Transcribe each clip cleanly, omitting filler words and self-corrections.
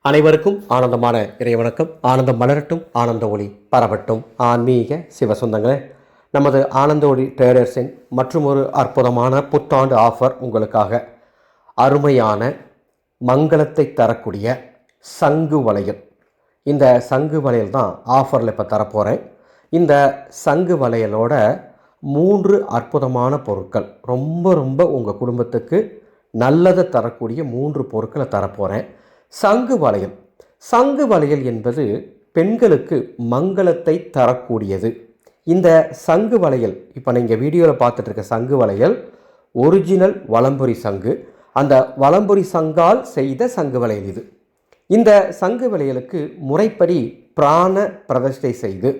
அனைவருக்கும் ஆனந்தமான இறைவணக்கம். ஆனந்தம் மலரட்டும், ஆனந்த ஒளி பரவட்டும். ஆன்மீக சிவசொந்தங்களே, நமது ஆனந்த ஒளி ட்ரேடர்ஸின் மற்றும் ஒரு அற்புதமான புத்தாண்டு ஆஃபர் உங்களுக்காக. அருமையான மங்களத்தை தரக்கூடிய சங்கு வளையல். இந்த சங்கு வளையல் தான் ஆஃபரில் இப்போ தரப்போகிறேன். இந்த சங்கு வளையலோட 3 அற்புதமான பொருட்கள், ரொம்ப உங்கள் குடும்பத்துக்கு நல்லதை தரக்கூடிய 3 பொருட்களை தரப்போகிறேன். சங்கு வளையல். சங்கு வளையல் என்பது பெண்களுக்கு மங்களத்தை தரக்கூடியது. இந்த சங்கு வளையல் இப்போ நீங்கள் வீடியோவில் பார்த்துட்டு இருக்க சங்கு வளையல் ஒரிஜினல் வலம்புரி சங்கு. அந்த வலம்புரி சங்கால் செய்த சங்கு வளையல் இது. இந்த சங்கு வளையலுக்கு முறைப்படி பிராண பிரதிஷ்டை செய்து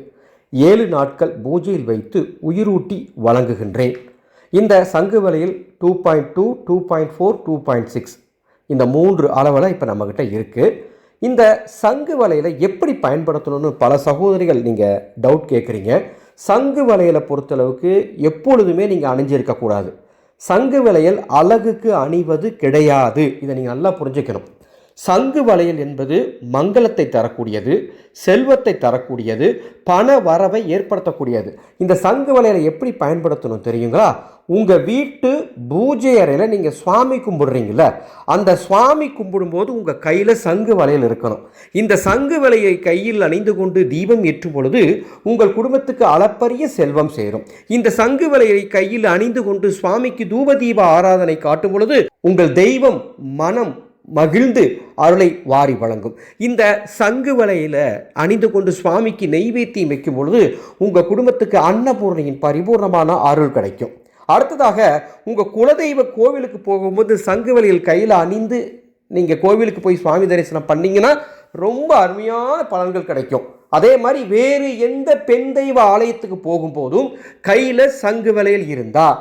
7 நாட்கள் பூஜையில் வைத்து உயிரூட்டி வழங்குகின்றேன். இந்த சங்கு வளையல் 2.2, 2.4, 2.6 இந்த 3 அளவில் இப்போ நம்மக்கிட்ட இருக்குது. இந்த சங்கு வளையலை எப்படி பயன்படுத்தணும்னு பல சகோதரிகள் நீங்கள் டவுட் கேட்குறீங்க. சங்கு வளையலை பொறுத்தளவுக்கு எப்பொழுதுமே நீங்கள் அணிஞ்சிருக்கக்கூடாது. சங்கு வளையல் அழகுக்கு அணிவது கிடையாது. இதை நீங்கள் நல்லா புரிஞ்சுக்கணும். சங்கு வளையல் என்பது மங்களத்தை தரக்கூடியது, செல்வத்தை தரக்கூடியது, பண வரவை ஏற்படுத்தக்கூடியது. இந்த சங்கு வளையலை எப்படி பயன்படுத்தணும் தெரியுங்களா? உங்கள் வீட்டு பூஜை அறையில் நீங்கள் சுவாமி கும்பிடுறீங்கள, அந்த சுவாமி கும்பிடும்போது உங்கள் கையில் சங்கு வளையல் இருக்கணும். இந்த சங்கு வளையை கையில் அணிந்து கொண்டு தீபம் ஏற்றும் பொழுது உங்கள் குடும்பத்துக்கு அளப்பரிய செல்வம் சேரும். இந்த சங்கு வளையை கையில் அணிந்து கொண்டு சுவாமிக்கு தூப தீப ஆராதனை காட்டும் பொழுது உங்கள் தெய்வம் மனம் மகிழ்ந்து அருளை வாரி வழங்கும். இந்த சங்கு வளையில அணிந்து கொண்டு சுவாமிக்கு நெய்வேத்தியம் வைக்கும் பொழுது உங்கள் குடும்பத்துக்கு அன்னபூர்ணியின் பரிபூர்ணமான அருள் கிடைக்கும். அடுத்ததாக உங்கள் குலதெய்வ கோவிலுக்கு போகும்போது சங்கு வளையல் கையில் அணிந்து நீங்கள் கோவிலுக்கு போய் சுவாமி தரிசனம் பண்ணிங்கன்னா ரொம்ப அருமையான பலன்கள் கிடைக்கும். அதே மாதிரி வேறு எந்த பெண் தெய்வ ஆலயத்துக்கு போகும்போதும் கையில் சங்கு வளையல் இருந்தால்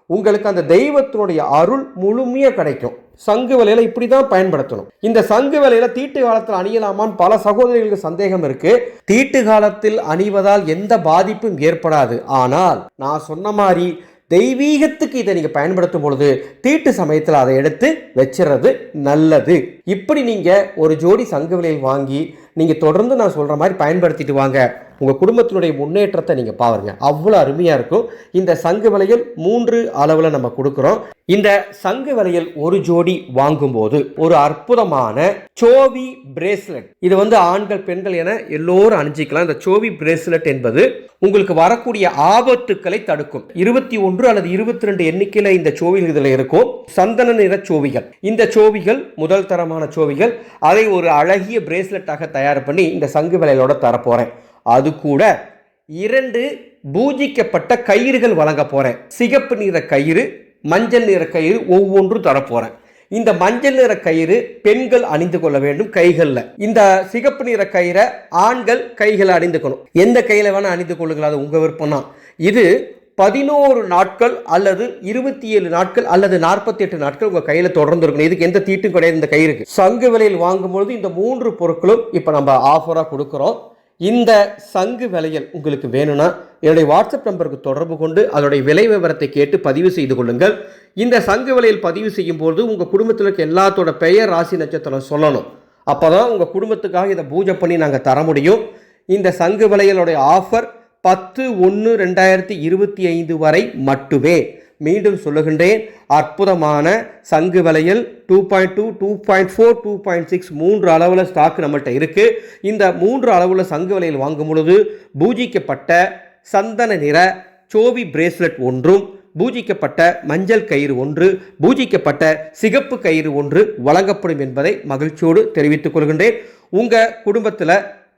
உங்களுக்கு அந்த தெய்வத்தினுடைய அருள் முழுமையாக கிடைக்கும். சங்கு வளையலை இப்படி தான் பயன்படுத்தணும். இந்த சங்கு வளையலை தீட்டு காலத்தில் அணியலாமான்னு பல சகோதரிகளுக்கு சந்தேகம் இருக்கு. தீட்டு காலத்தில் அணிவதால் எந்த பாதிப்பும் ஏற்படாது. ஆனால் நான் சொன்ன மாதிரி தெய்வீகத்துக்கு இதை நீங்க பயன்படுத்தும் பொழுது தீட்டு சமயத்தில் அதை எடுத்து வச்சிடறது நல்லது. இப்படி நீங்க ஒரு ஜோடி சங்கு வளையல் வாங்கி நீங்க தொடர்ந்து நான் சொல்ற மாதிரி பயன்படுத்திட்டு வாங்க. உங்கள் குடும்பத்தினுடைய முன்னேற்றத்தை நீங்கள் பாருங்க, அவ்வளோ அருமையாக இருக்கும். இந்த சங்கு வளையல் 3 அளவில் நம்ம கொடுக்குறோம். இந்த சங்கு வளையல் ஒரு ஜோடி வாங்கும்போது ஒரு அற்புதமான சோவி பிரேஸ்லெட், இது ஆண்கள் பெண்கள் என எல்லோரும் அணிஞ்சிக்கலாம். இந்த சோவி பிரேஸ்லெட் என்பது உங்களுக்கு வரக்கூடிய ஆபத்துக்களை தடுக்கும். 21 அல்லது 22 எண்ணிக்கையில் இந்த சோவிகள் இதில் இருக்கும். சந்தன நிற சோவிகள். இந்த சோவிகள் முதல் தரமான சோவிகள். அதை ஒரு அழகிய பிரேஸ்லெட்டாக தயார் பண்ணி இந்த சங்கு வளையலோட தரப்போறேன். அது கூட 2 பூஜிக்கப்பட்ட கயிறுகள் வழங்க போறேன். சிகப்பு நிற கயிறு, மஞ்சள் நிற கயிறு ஒவ்வொன்றும் தரப்போறேன். இந்த மஞ்சள் நிற கயிறு பெண்கள் அணிந்து கொள்ள வேண்டும் கைகளில். இந்த சிகப்பு நிற கயிறை ஆண்கள் கைகளை அணிந்துக்கணும். எந்த கையில வேணா அணிந்து கொள்ளுங்கள், அது உங்க விருப்பம் தான். இது 11 நாட்கள் அல்லது 27 நாட்கள் அல்லது 48 நாட்கள் உங்க கையில தொடர்ந்து இருக்கணும். இதுக்கு எந்த தீட்டும் கிடையாது. இந்த கயிறுக்கு சங்கு வளையல் வாங்கும்பொழுது இந்த 3 பொருட்களும் இப்ப நம்ம ஆஃபரா கொடுக்கிறோம். இந்த சங்கு வளையல் உங்களுக்கு வேணும்னா என்னுடைய வாட்ஸ்அப் நம்பருக்கு தொடர்பு கொண்டு அதோடைய விலை விவரத்தை கேட்டு பதிவு செய்து கொள்ளுங்கள். இந்த சங்கு வளையல் பதிவு செய்யும் போது உங்கள் குடும்பத்தில் இருக்க எல்லாத்தோட பெயர், ராசி, நட்சத்திரம் சொல்லணும். அப்போதான் உங்கள் குடும்பத்துக்காக இதை பூஜை பண்ணி நாங்கள் தர முடியும். இந்த சங்கு வளையலுடைய ஆஃபர் 10/1/2025 வரை மட்டுமே. மீண்டும் சொல்லுகின்றேன், அற்புதமான சங்கு வளையல் 2.2, 2.4, 2.6 3 அளவில் ஸ்டாக் நம்மள்கிட்ட இருக்கு. இந்த 3 அளவுள்ள சங்கு வளையல் வாங்கும் பொழுது பூஜிக்கப்பட்ட சந்தன நிற சோவி பிரேஸ்லெட் ஒன்றும், பூஜிக்கப்பட்ட மஞ்சள் கயிறு 1, பூஜிக்கப்பட்ட சிகப்பு கயிறு 1 வழங்கப்படும் என்பதை மகிழ்ச்சியோடு தெரிவித்துக் கொள்கின்றேன். உங்க குடும்பத்தில்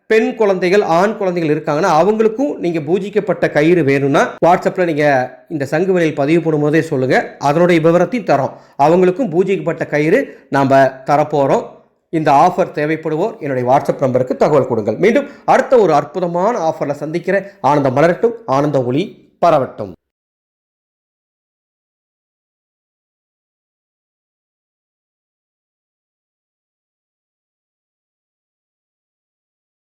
பெண் குழந்தைகள், ஆண் குழந்தைகள் இருக்காங்கன்னா அவங்களுக்கும் நீங்க பூஜிக்கப்பட்ட கயிறு வேணும்னா வாட்ஸ்அப்ல நீங்க இந்த சங்கு வளையல் பதிவு பண்ணும்போதே சொல்லுங்க, அதனுடைய விவரத்தையும் தரோம். அவங்களுக்கும் பூஜிக்கப்பட்ட கயிறு நாம தரப்போறோம். இந்த ஆஃபர் தேவைப்படுவோர் என்னுடைய வாட்ஸ்அப் நம்பருக்கு தகவல் கொடுங்கள். மீண்டும் அடுத்த ஒரு அற்புதமான ஆஃபர்ல சந்திக்கிறேன். ஆனந்தம் மலரட்டும், ஆனந்த ஒளி பரவட்டும்.